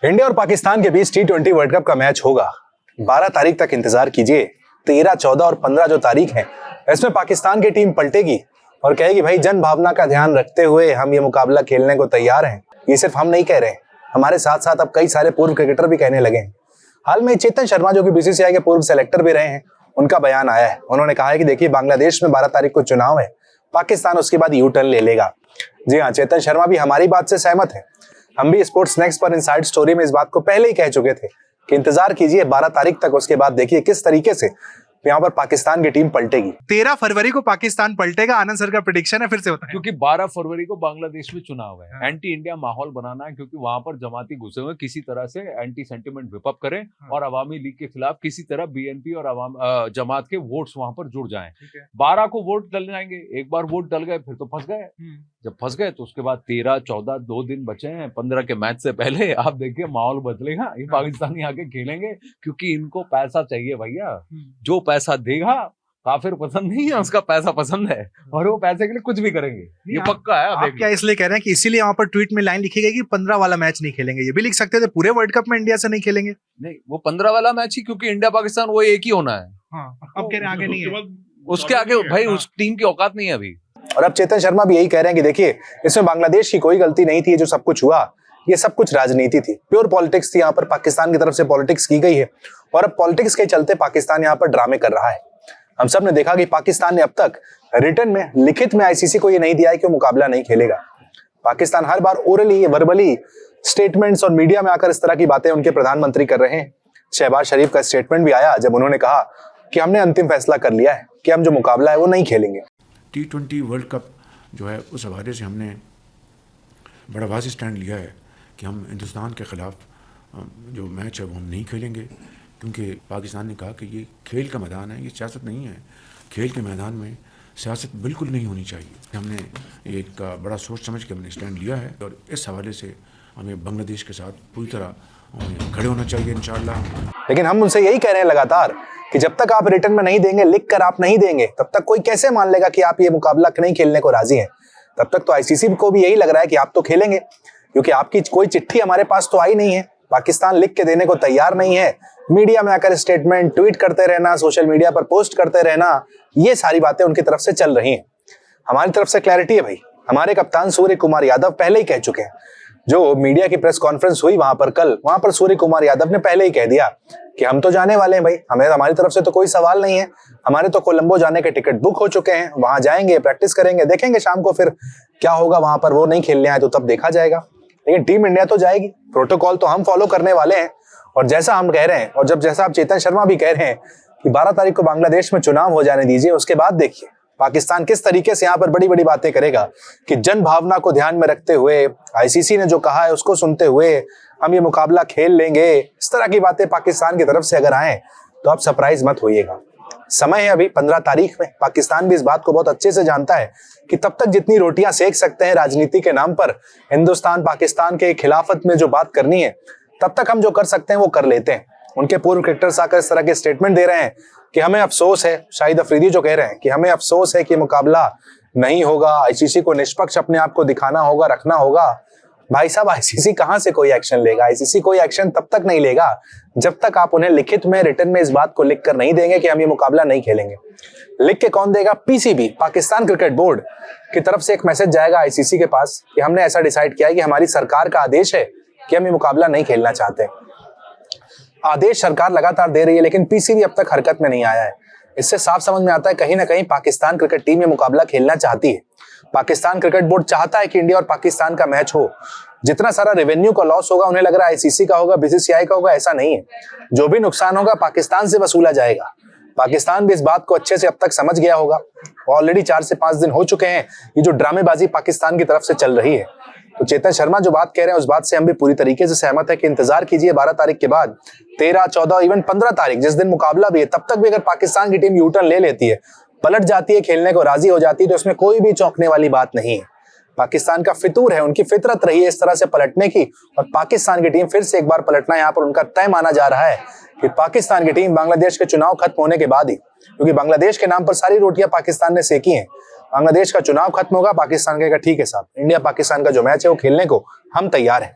India और पाकिस्तान के बीच T20 world cup का मैच होगा। 12 तारीख तक इंतजार कीजिए। 13, 14 और 15 जो तारीख है, इसमें पाकिस्तान की टीम पलटेगी और कहेगी भाई जन भावना का ध्यान रखते हुए हम ये मुकाबला खेलने को तैयार हैं। ये सिर्फ हम नहीं कह रहे हैं, हमारे साथ साथ अब कई सारे पूर्व क्रिकेटर भी कहने लगे हैं। हाल में चेतन शर्मा जो कि बीसीसीआई के पूर्व सेलेक्टर भी रहे हैं, उनका बयान आया है। उन्होंने कहा है कि देखिए बांग्लादेश में 12 तारीख को चुनाव है, पाकिस्तान उसके बाद यू टर्न ले लेगा। जी हाँ, चेतन शर्मा भी हमारी बात से सहमत है। हम भी स्पोर्ट्स नेक्स्ट पर इनसाइड स्टोरी में इस बात को पहले ही कह चुके थे कि इंतजार कीजिए 12 तारीख तक, उसके बाद देखिए किस तरीके से यहाँ पर पाकिस्तान की टीम पलटेगी। 13 फरवरी को पाकिस्तान पलटेगा, आनंद सर का प्रेडिक्शन है, फिर से बताएं। क्योंकि 12 फरवरी को बांग्लादेश में चुनाव है। एंटी इंडिया माहौल बनाना है, क्योंकि वहां पर जमाती घुसे हुए किसी तरह से एंटी सेंटिमेंट विप अप करें और अवामी लीग के खिलाफ किसी तरह बीएनपी और जमात के वोट्स वहां पर जुड़ जाएं। 12 को वोट डल जाएंगे, एक बार वोट डल गए फिर तो फंस गए। जब फंस गए तो उसके बाद 13, 14 2 दिन बचे हैं 15 के मैच से पहले। आप देखिए माहौल बदलेगा, ये पाकिस्तानी आके खेलेंगे क्योंकि इनको पैसा चाहिए भैया। जो पैसा देगा, काफिर पसंद नहीं है, उसका पैसा पसंद है और वो पैसे के लिए कुछ भी करेंगे, ये पक्का है। आप क्या इसलिए कह रहे हैं कि इसीलिए वहां पर ट्वीट में लाइन लिखी गई कि 15 वाला मैच नहीं खेलेंगे? ये भी लिख सकते थे पूरे वर्ल्ड कप में इंडिया से नहीं खेलेंगे। नहीं, वो 15 वाला मैच ही, क्योंकि इंडिया पाकिस्तान वो एक ही होना है। अब कह रहे हैं आगे नहीं है, उसके आगे भाई उस टीम की औकात नहीं है अभी। और अब चेतन शर्मा भी यही कह रहे हैं कि देखिए इसमें बांग्लादेश की कोई गलती नहीं थी, जो सब कुछ हुआ ये सब कुछ राजनीति थी, प्योर पॉलिटिक्स थी। यहाँ पर पाकिस्तान की तरफ से पॉलिटिक्स की गई है और अब पॉलिटिक्स के चलते पाकिस्तान यहाँ पर ड्रामे कर रहा है। हम सब ने देखा कि पाकिस्तान ने अब तक रिटर्न में, लिखित में आईसीसी को ये नहीं दिया है कि वो मुकाबला नहीं खेलेगा। पाकिस्तान हर बार ओरली, वर्बली स्टेटमेंट्स और मीडिया में आकर इस तरह की बातें उनके प्रधानमंत्री कर रहे हैं। शहबाज शरीफ का स्टेटमेंट भी आया जब उन्होंने कहा कि हमने अंतिम फैसला कर लिया है कि हम जो मुकाबला है वो नहीं खेलेंगे। T20 वर्ल्ड कप जो है उस हवाले से हमने बड़ा वाज़ी स्टैंड लिया है कि हम हिंदुस्तान के ख़िलाफ़ जो मैच है वो हम नहीं खेलेंगे, क्योंकि पाकिस्तान ने कहा कि ये खेल का मैदान है, ये सियासत नहीं है। खेल के मैदान में सियासत बिल्कुल नहीं होनी चाहिए। हमने एक बड़ा सोच समझ के हमने स्टैंड लिया है और इस हवाले से हमें बांग्लादेश के साथ पूरी तरह खड़े होना चाहिए इंशाअल्लाह। लेकिन हम उनसे यही कह रहे हैं लगातार कि जब तक आप रिटर्न में नहीं देंगे, लिख कर आप नहीं देंगे, तब तक कोई कैसे मान लेगा कि आप ये मुकाबला नहीं खेलने को राजी हैं। तब तक तो आईसीसी को भी यही लग रहा है कि आप तो खेलेंगे, क्योंकि आपकी कोई चिट्ठी हमारे पास तो आई नहीं है। पाकिस्तान लिख के देने को तैयार नहीं है। मीडिया में आकर स्टेटमेंट ट्वीट करते रहना, सोशल मीडिया पर पोस्ट करते रहना, ये सारी बातें उनकी तरफ से चल रही हैं। हमारी तरफ से क्लैरिटी है भाई, हमारे कप्तान सूर्य कुमार यादव पहले ही कह चुके हैं। जो मीडिया की प्रेस कॉन्फ्रेंस हुई वहां पर कल, वहां पर सूर्य कुमार यादव ने पहले ही कह दिया कि हम तो जाने वाले हैं भाई, हमारी तरफ से तो कोई सवाल नहीं है। हमारे तो कोलंबो जाने के टिकट बुक हो चुके हैं, वहां जाएंगे, प्रैक्टिस करेंगे, देखेंगे शाम को फिर क्या होगा वहां पर। वो नहीं खेलने आए तो तब देखा जाएगा, लेकिन टीम इंडिया तो जाएगी। प्रोटोकॉल तो हम फॉलो करने वाले हैं और जैसा हम कह रहे हैं और जब जैसा आप चेतन शर्मा भी कह रहे हैं कि 12 तारीख को बांग्लादेश में चुनाव हो जाने दीजिए, उसके बाद देखिए पाकिस्तान किस तरीके से यहाँ पर बड़ी बड़ी बातें करेगा कि जन भावना को ध्यान में रखते हुए, आईसीसी ने जो कहा है उसको सुनते हुए हम ये मुकाबला खेल लेंगे। इस तरह की बातें पाकिस्तान की तरफ से अगर आए तो आप सरप्राइज मत होइएगा। समय है अभी 15 तारीख में। पाकिस्तान भी इस बात को बहुत अच्छे से जानता है कि तब तक जितनी रोटियां सेक सकते हैं राजनीति के नाम पर, हिंदुस्तान पाकिस्तान के खिलाफत में जो बात करनी है, तब तक हम जो कर सकते हैं वो कर लेते हैं। उनके पूर्व क्रिकेटर्स आकर इस तरह के स्टेटमेंट दे रहे हैं कि हमें अफसोस है, शाहिद अफरीदी जो कह रहे हैं कि हमें अफसोस है कि मुकाबला नहीं होगा, आईसीसी को निष्पक्ष अपने आप को दिखाना होगा, रखना होगा। भाई साहब, आईसीसी कहां से कोई एक्शन लेगा? आईसीसी कोई एक्शन तब तक नहीं लेगा जब तक आप उन्हें लिखित में, रिटर्न में इस बात को लिख कर नहीं देंगे कि हम ये मुकाबला नहीं खेलेंगे। लिख के कौन देगा? पीसीबी, पाकिस्तान क्रिकेट बोर्ड की तरफ से एक मैसेज जाएगा आईसीसी के पास कि हमने ऐसा डिसाइड किया है कि हमारी सरकार का आदेश है कि हम ये मुकाबला नहीं खेलना चाहते। आदेश सरकार लगातार दे रही है, लेकिन पीसीबी अब तक हरकत में नहीं आया है। इससे साफ समझ में आता है कहीं ना कहीं पाकिस्तान क्रिकेट टीम ये मुकाबला खेलना चाहती है। पाकिस्तान क्रिकेट बोर्ड चाहता है कि इंडिया और पाकिस्तान का मैच हो। जितना सारा रेवेन्यू का लॉस होगा उन्हें लग रहा है आईसीसी का होगा, बीसीसीआई का होगा, ऐसा नहीं है। जो भी नुकसान होगा पाकिस्तान से वसूला जाएगा। पाकिस्तान भी इस बात को अच्छे से अब तक समझ गया होगा। ऑलरेडी 4 से 5 दिन हो चुके हैं ये जो ड्रामेबाजी पाकिस्तान की तरफ से चल रही है। तो चेतन शर्मा जो बात कह रहे हैं उस बात से हम भी पूरी तरीके से सहमत है कि इंतजार कीजिए 12 तारीख के बाद, 13, 14, इवन 15 तारीख जिस दिन मुकाबला भी है, तब तक भी अगर पाकिस्तान की टीम यू टर्न ले लेती है, पलट जाती है, खेलने को राजी हो जाती है, तो इसमें कोई भी चौंकने वाली बात नहीं है। पाकिस्तान का फितूर है, उनकी फितरत रही है इस तरह से पलटने की, और पाकिस्तान की टीम फिर से एक बार पलटना यहाँ पर उनका तय माना जा रहा है कि पाकिस्तान की टीम बांग्लादेश के चुनाव खत्म होने के बाद ही, क्योंकि बांग्लादेश के नाम पर सारी रोटियां पाकिस्तान ने सेकी हैं, बांग्लादेश का चुनाव खत्म होगा, पाकिस्तान कहेगा ठीक है साहब, इंडिया पाकिस्तान का जो मैच है वो खेलने को हम तैयार हैं।